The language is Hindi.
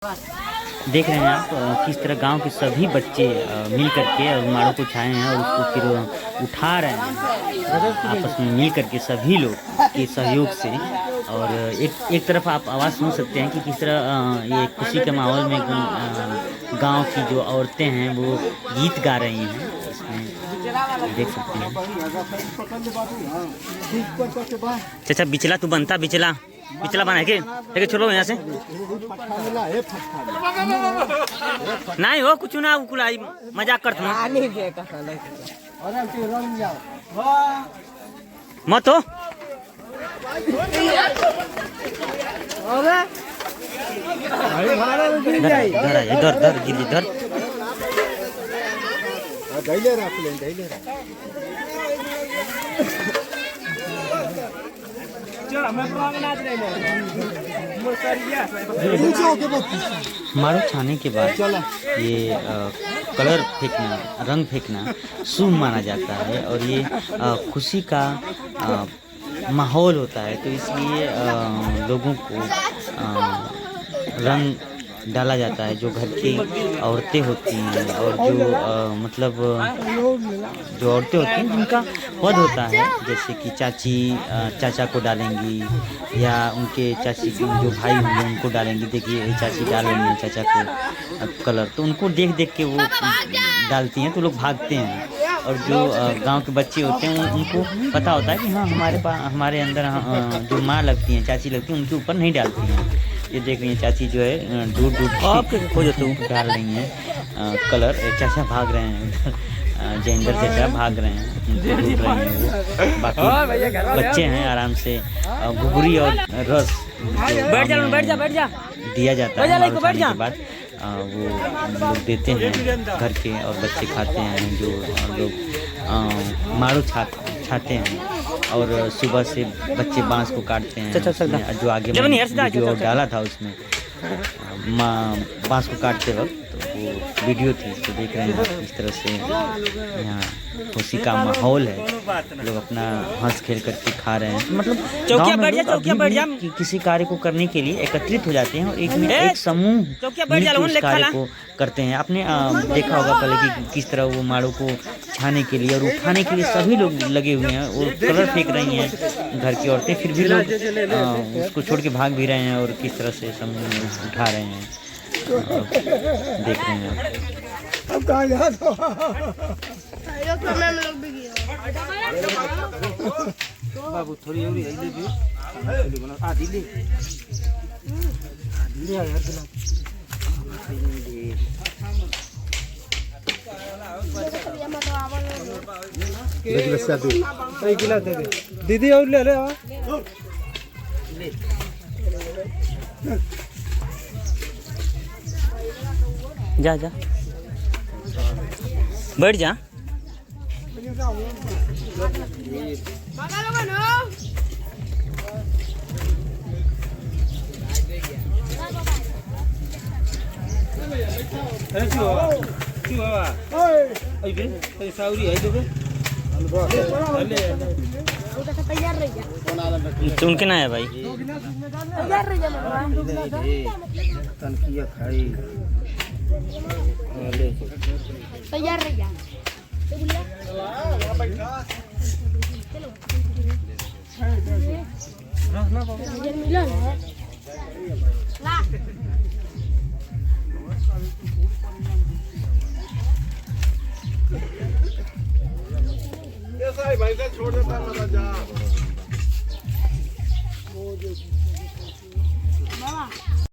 देख रहे हैं आप किस तरह गांव के सभी बच्चे मिल करके और माड़ों को छाए हैं और उसको फिर उठा रहे हैं आपस में मिल करके सभी लोग के सहयोग से। और एक तरफ आप आवाज़ सुन सकते हैं कि किस तरह ये खुशी के माहौल में गांव की जो औरतें हैं वो गीत गा रही हैं। इसमें देख सकते हैं। चाचा बिचला तू बनता बिचला बिचला बना के लेके चलो यहाँ से नहीं हो कुछ ना कुलाई मजाक करता हूँ मत हो इधर इधर गिर इधर मारो छाने के बाद ये कलर फेंकना रंग फेंकना शुभ माना जाता है और ये खुशी का माहौल होता है। तो इसलिए लोगों को रंग डाला जाता है। जो घर की औरतें होती हैं और जो मतलब जो औरतें होती हैं जिनका पद होता है, जैसे कि चाची चाचा को डालेंगी या उनके चाची के जो भाई होंगे उनको डालेंगी। देखिए चाची डाल रही हैं चाचा को कलर, तो उनको देख देख के वो डालती हैं तो लोग भागते हैं। और जो गांव के बच्चे होते हैं उनको पता होता है कि हाँ हमारे अंदर जो माँ लगती हैं चाची लगती हैं उनके ऊपर नहीं डालती हैं। ये देख रही हैं चाची जो है दूर दूर हो जाते हैं डाल रही हैं कलर। चाचा भाग रहे हैं जयेंद्र चाचा भाग रहे हैं वो बाकी बच्चे हैं आराम से घुघरी और रस बैठ जा दिया जाता है। के बाद वो लोग देते हैं घर के और बच्चे खाते हैं। जो लोग मारू छाते हैं और सुबह से बच्चे बांस को काटते हैं। जो आगे वीडियो डाला था उसमें बांस को काटते वक्त तो वो वीडियो थी। तो देख रहे हैं इस तरह से यहाँ खुशी का माहौल है। लोग अपना हंस खेल करके खा रहे हैं। मतलब किसी कार्य को करने के लिए एकत्रित हो जाते हैं और एक समूह उस कार्य को करते हैं। आपने देखा होगा पहले कि किस तरह वो माड़ों को छाने के लिए और उठाने के लिए सभी लोग लगे हुए हैं और कलर फेंक रही हैं घर की औरतें। फिर भी लोग उसको छोड़ के भाग भी रहे हैं और किस तरह से समूह उठा रहे हैं देख रहे हैं आप। बाबू थोड़ी और दीदी और ले ले जा जा बैठ जा। उनके ना है भाई तैयार रह जा भाई छोड़ देता